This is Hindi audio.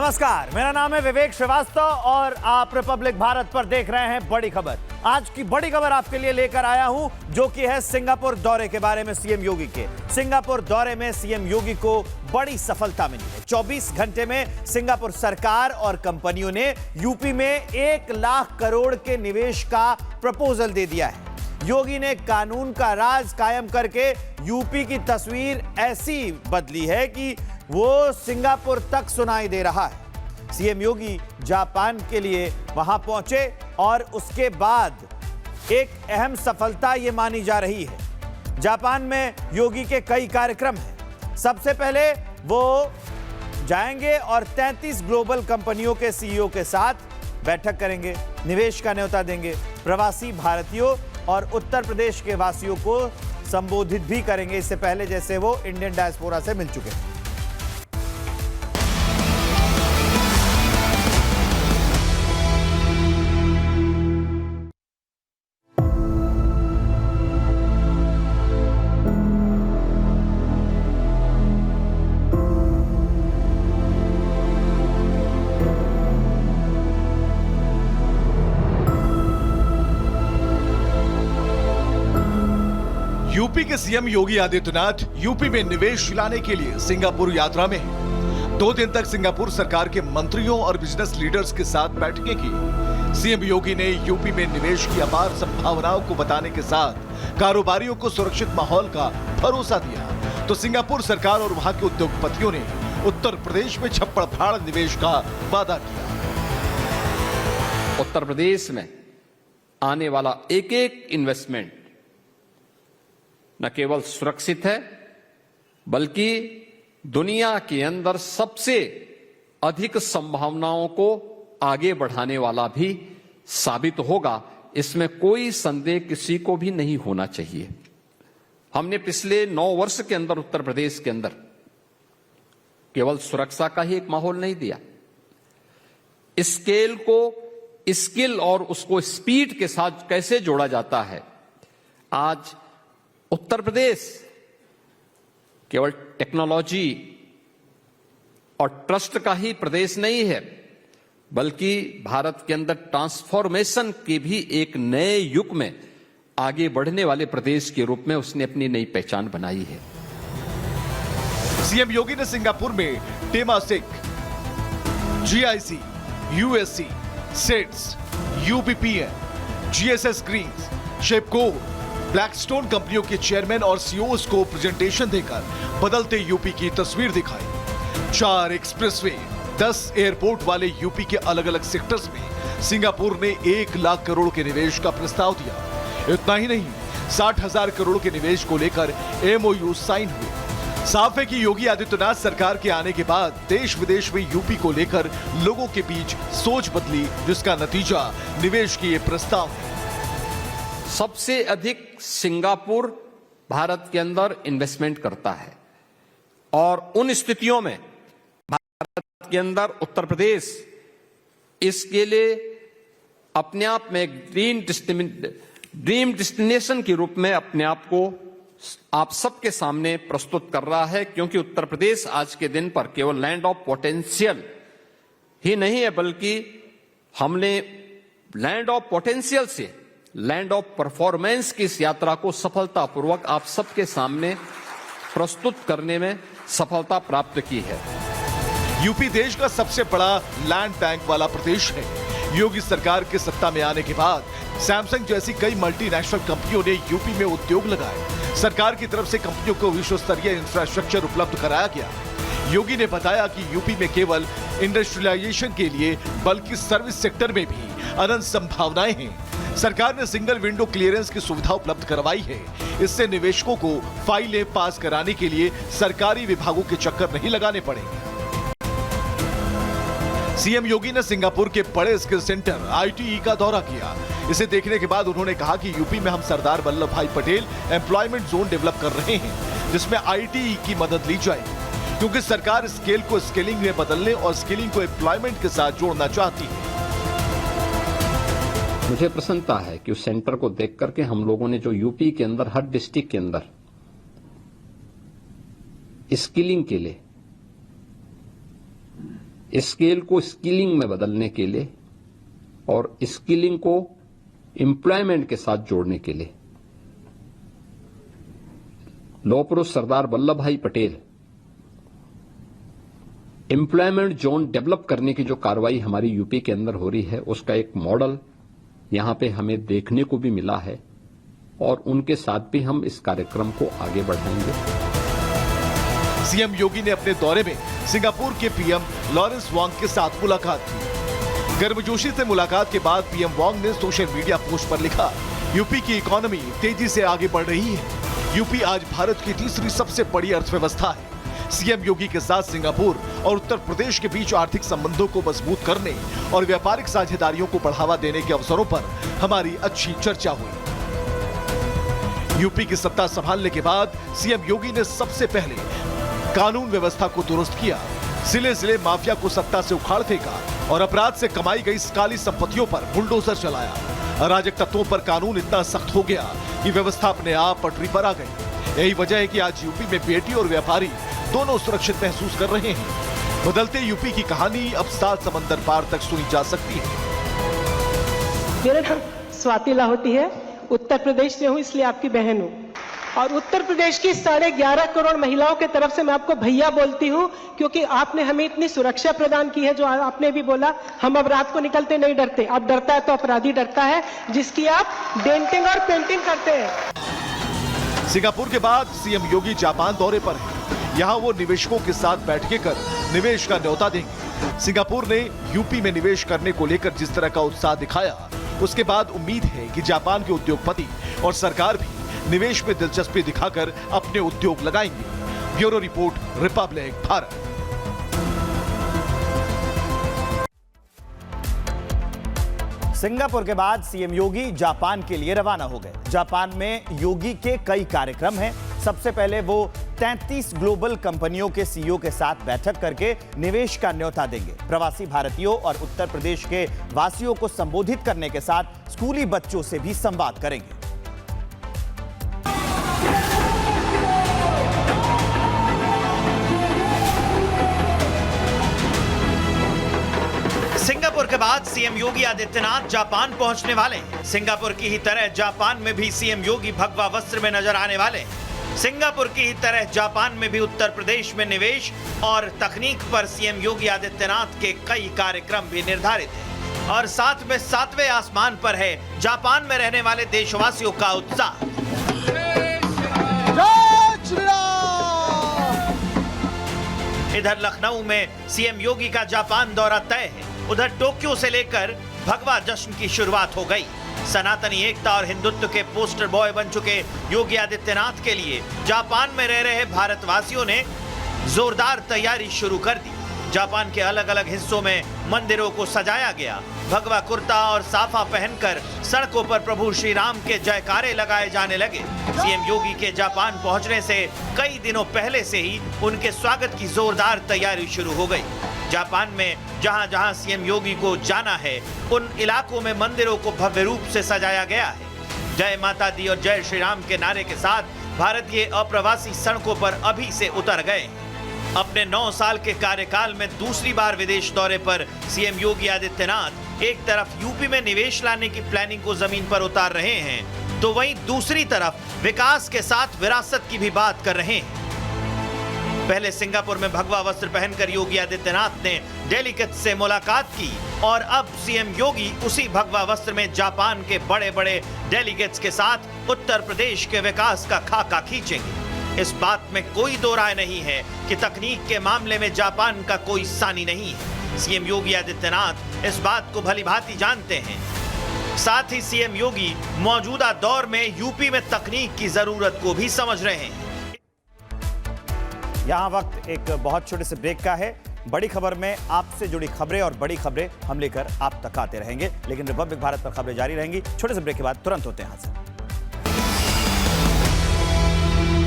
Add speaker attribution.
Speaker 1: नमस्कार, मेरा नाम है विवेक श्रीवास्तव और आप रिपब्लिक भारत पर देख रहे हैं बड़ी खबर। आज की बड़ी खबर आपके लिए लेकर आया हूं, जो कि है सिंगापुर दौरे के बारे में सीएम योगी के। सिंगापुर दौरे में सीएम योगी को बड़ी सफलता मिली है। 24 घंटे में सिंगापुर सरकार और कंपनियों ने यूपी में 1 लाख करोड़ के निवेश का प्रपोजल दे दिया है। योगी ने कानून का राज कायम करके यूपी की तस्वीर ऐसी बदली है कि वो सिंगापुर तक सुनाई दे रहा है। सीएम योगी जापान के लिए वहां पहुंचे और उसके बाद एक अहम सफलता ये मानी जा रही है। जापान में योगी के कई कार्यक्रम हैं। सबसे पहले वो जाएंगे और 33 ग्लोबल कंपनियों के सीईओ के साथ बैठक करेंगे, निवेश का न्योता देंगे, प्रवासी भारतीयों और उत्तर प्रदेश के वासियों को संबोधित भी करेंगे। इससे पहले जैसे वो इंडियन डायस्पोरा से मिल चुके हैं।
Speaker 2: यूपी के सीएम योगी आदित्यनाथ यूपी में निवेश लाने के लिए सिंगापुर यात्रा में हैं। 2 दिन तक सिंगापुर सरकार के मंत्रियों और बिजनेस लीडर्स के साथ बैठकें की। सीएम योगी ने यूपी में निवेश की अपार संभावनाओं को बताने के साथ कारोबारियों को सुरक्षित माहौल का भरोसा दिया, तो सिंगापुर सरकार और वहां के उद्योगपतियों ने उत्तर प्रदेश में छप्पड़ फाड़ निवेश का वादा किया।
Speaker 3: उत्तर प्रदेश में आने वाला एक एक इन्वेस्टमेंट न केवल सुरक्षित है, बल्कि दुनिया के अंदर सबसे अधिक संभावनाओं को आगे बढ़ाने वाला भी साबित होगा। इसमें कोई संदेह किसी को भी नहीं होना चाहिए। हमने पिछले 9 वर्ष के अंदर उत्तर प्रदेश के अंदर केवल सुरक्षा का ही एक माहौल नहीं दिया, स्केल को स्किल और उसको स्पीड के साथ कैसे जोड़ा जाता है। आज उत्तर प्रदेश केवल टेक्नोलॉजी और ट्रस्ट का ही प्रदेश नहीं है, बल्कि भारत के अंदर ट्रांसफॉर्मेशन के भी एक नए युग में आगे बढ़ने वाले प्रदेश के रूप में उसने अपनी नई पहचान बनाई है।
Speaker 2: सीएम योगी ने सिंगापुर में Temasek, GIC, USC, SATS, UPPN, GSS greens, शेपको, ब्लैकस्टोन कंपनियों के चेयरमैन और सीईओज को प्रेजेंटेशन देकर बदलते यूपी की तस्वीर दिखाई। 4 एक्सप्रेसवे, 10 एयरपोर्ट वाले यूपी के अलग अलग सेक्टर्स में सिंगापुर ने 1 लाख करोड़ के निवेश का प्रस्ताव दिया। इतना ही नहीं, 60,000 करोड़ के निवेश को लेकर एमओयू साइन हुए। साफ है कि योगी आदित्यनाथ सरकार के आने के बाद देश विदेश में यूपी को लेकर लोगों के बीच सोच बदली, जिसका नतीजा निवेश के ये प्रस्ताव है।
Speaker 3: सबसे अधिक सिंगापुर भारत के अंदर इन्वेस्टमेंट करता है और उन स्थितियों में भारत के अंदर उत्तर प्रदेश इसके लिए अपने आप में एक ड्रीम डेस्टिनेशन के रूप में अपने आप को आप सबके सामने प्रस्तुत कर रहा है, क्योंकि उत्तर प्रदेश आज के दिन पर केवल लैंड ऑफ पोटेंशियल ही नहीं है, बल्कि हमने लैंड ऑफ पोटेंशियल से लैंड ऑफ परफॉर्मेंस की इस यात्रा को सफलतापूर्वक आप सबके सामने प्रस्तुत करने में सफलता प्राप्त की है।
Speaker 2: यूपी देश का सबसे बड़ा लैंड बैंक वाला प्रदेश है। योगी सरकार के सत्ता में आने के बाद सैमसंग जैसी कई मल्टीनेशनल कंपनियों ने यूपी में उद्योग लगाए। सरकार की तरफ से कंपनियों को विश्व स्तरीय इंफ्रास्ट्रक्चर उपलब्ध कराया गया। योगी ने बताया कि यूपी में केवल इंडस्ट्रियलाइजेशन के लिए बल्कि सर्विस सेक्टर में भी अनंत संभावनाएं हैं। सरकार ने सिंगल विंडो क्लियरेंस की सुविधा उपलब्ध करवाई है। इससे निवेशकों को फाइलें पास कराने के लिए सरकारी विभागों के चक्कर नहीं लगाने पड़ेंगे। सीएम योगी ने सिंगापुर के बड़े स्किल सेंटर आईटीई का दौरा किया। इसे देखने के बाद उन्होंने कहा कि यूपी में हम सरदार वल्लभ भाई पटेल एम्प्लॉयमेंट जोन डेवलप कर रहे हैं, जिसमें आईटीई की मदद ली जाएगी, क्योंकि सरकार स्केल को स्किलिंग में बदलने और स्किलिंग को एम्प्लॉयमेंट के साथ जोड़ना चाहती है।
Speaker 3: मुझे प्रसन्नता है कि उस सेंटर को देख करके हम लोगों ने जो यूपी के अंदर हर डिस्ट्रिक्ट के अंदर स्किलिंग के लिए स्केल को स्किलिंग में बदलने के लिए और स्किलिंग को एम्प्लॉयमेंट के साथ जोड़ने के लिए लौह पुरुष सरदार वल्लभ भाई पटेल एम्प्लॉयमेंट जोन डेवलप करने की जो कार्रवाई हमारी यूपी के अंदर हो रही है, उसका एक मॉडल यहां पे हमें देखने को भी मिला है और उनके साथ भी हम इस कार्यक्रम को आगे बढ़ाएंगे।
Speaker 2: सीएम योगी ने अपने दौरे में सिंगापुर के पीएम लॉरेंस वॉन्ग के साथ मुलाकात की। गर्मजोशी से मुलाकात के बाद पीएम वॉन्ग ने सोशल मीडिया पोस्ट पर लिखा, यूपी की इकोनॉमी तेजी से आगे बढ़ रही है। यूपी आज भारत की तीसरी सबसे बड़ी अर्थव्यवस्था है। सीएम योगी के साथ सिंगापुर और उत्तर प्रदेश के बीच आर्थिक संबंधों को मजबूत करने और व्यापारिक साझेदारियों को बढ़ावा देने के अवसरों पर हमारी अच्छी चर्चा हुई। यूपी की सत्ता संभालने के बाद सीएम योगी ने सबसे पहले कानून व्यवस्था को दुरुस्त किया, जिले जिले माफिया को सत्ता से उखाड़ फेंका और अपराध से कमाई गई काली संपत्तियों पर बुलडोजर चलाया। अराजक तत्वों पर कानून इतना सख्त हो गया कि व्यवस्था अपने आप पटरी पर आ गई। यही वजह है कि आज यूपी में बेटी और व्यापारी दोनों सुरक्षित महसूस कर रहे हैं। बदलते यूपी की कहानी अब 7 समंदर पार तक सुनी जा सकती है।
Speaker 4: मेरा नाम स्वाति लाहौटी है, उत्तर प्रदेश से हूँ, इसलिए आपकी बहन हूँ। और उत्तर प्रदेश की 11.5 करोड़ महिलाओं के तरफ से मैं आपको भैया बोलती हूँ, क्योंकि आपने हमें इतनी सुरक्षा प्रदान की है। जो आपने भी बोला, हम अब रात को निकलते नहीं डरते। अब डरता है तो अपराधी डरता है, जिसकी आप डेंटिंग और पेंटिंग करते हैं।
Speaker 2: सिंगापुर के बाद सीएम योगी जापान दौरे पर हैं। यहाँ वो निवेशकों के साथ बैठकें कर निवेश का न्योता देंगे। सिंगापुर ने यूपी में निवेश करने को लेकर जिस तरह का उत्साह दिखाया, उसके बाद उम्मीद है कि जापान के उद्योगपति और सरकार भी निवेश में दिलचस्पी दिखाकर अपने उद्योग लगाएंगे। Bureau report, Republic Bharat.
Speaker 1: Singapore के बाद सीएम योगी जापान के लिए रवाना हो गए। जापान में योगी के कई कार्यक्रम हैं। सबसे पहले वो 33 ग्लोबल कंपनियों के सीईओ के साथ बैठक करके निवेश का न्योता देंगे। प्रवासी भारतीयों और उत्तर प्रदेश के वासियों को संबोधित करने के साथ स्कूली बच्चों से भी संवाद करेंगे। सिंगापुर के बाद सीएम योगी आदित्यनाथ जापान पहुंचने वाले हैं। सिंगापुर की ही तरह जापान में भी सीएम योगी भगवा वस्त्र में नजर आने वाले हैं। सिंगापुर की ही तरह जापान में भी उत्तर प्रदेश में निवेश और तकनीक पर सीएम योगी आदित्यनाथ के कई कार्यक्रम भी निर्धारित हैं। और साथ में 7वें आसमान पर है जापान में रहने वाले देशवासियों का उत्साह। इधर लखनऊ में सीएम योगी का जापान दौरा तय है। उधर टोक्यो से लेकर भगवा जश्न की शुरुआत हो गई। सनातनी एकता और हिंदुत्व के पोस्टर बॉय बन चुके योगी आदित्यनाथ के लिए जापान में रह रहे भारतवासियों ने जोरदार तैयारी शुरू कर दी। जापान के अलग अलग हिस्सों में मंदिरों को सजाया गया। भगवा कुर्ता और साफा पहनकर सड़कों पर प्रभु श्री राम के जयकारे लगाए जाने लगे। सीएम योगी के जापान पहुंचने से कई दिनों पहले से ही उनके स्वागत की जोरदार तैयारी शुरू हो गई। जापान में जहां जहां सीएम योगी को जाना है, उन इलाकों में मंदिरों को भव्य रूप से सजाया गया है। जय माता दी और जय श्री राम के नारे के साथ भारतीय अप्रवासी सड़कों पर अभी से उतर गए। अपने 9 साल के कार्यकाल में दूसरी बार विदेश दौरे पर सीएम योगी आदित्यनाथ एक तरफ यूपी में निवेश लाने की प्लानिंग को जमीन पर उतार रहे हैं, तो वहीं दूसरी तरफ विकास के साथ विरासत की भी बात कर रहे हैं। पहले सिंगापुर में भगवा वस्त्र पहनकर योगी आदित्यनाथ ने डेलीगेट्स से मुलाकात की और अब सीएम योगी उसी भगवा वस्त्र में जापान के बड़े बड़े डेलीगेट्स के साथ उत्तर प्रदेश के विकास का खाका खींचेंगे। इस बात में कोई दो राय नहीं है कि तकनीक के मामले में जापान का कोई सानी नहीं है। सीएम योगी आदित्यनाथ इस बात को भलीभांति जानते हैं। साथ ही सीएम योगी मौजूदा दौर में यूपी में तकनीक की जरूरत को भी समझ रहे हैं। यहां वक्त एक बहुत छोटे से ब्रेक का है। बड़ी खबर में आपसे जुड़ी खबरें और बड़ी खबरें हम लेकर आप तक आते रहेंगे, लेकिन रिपब्लिक भारत पर खबरें जारी रहेंगी। छोटे से ब्रेक के बाद तुरंत होते हैं हाजिर।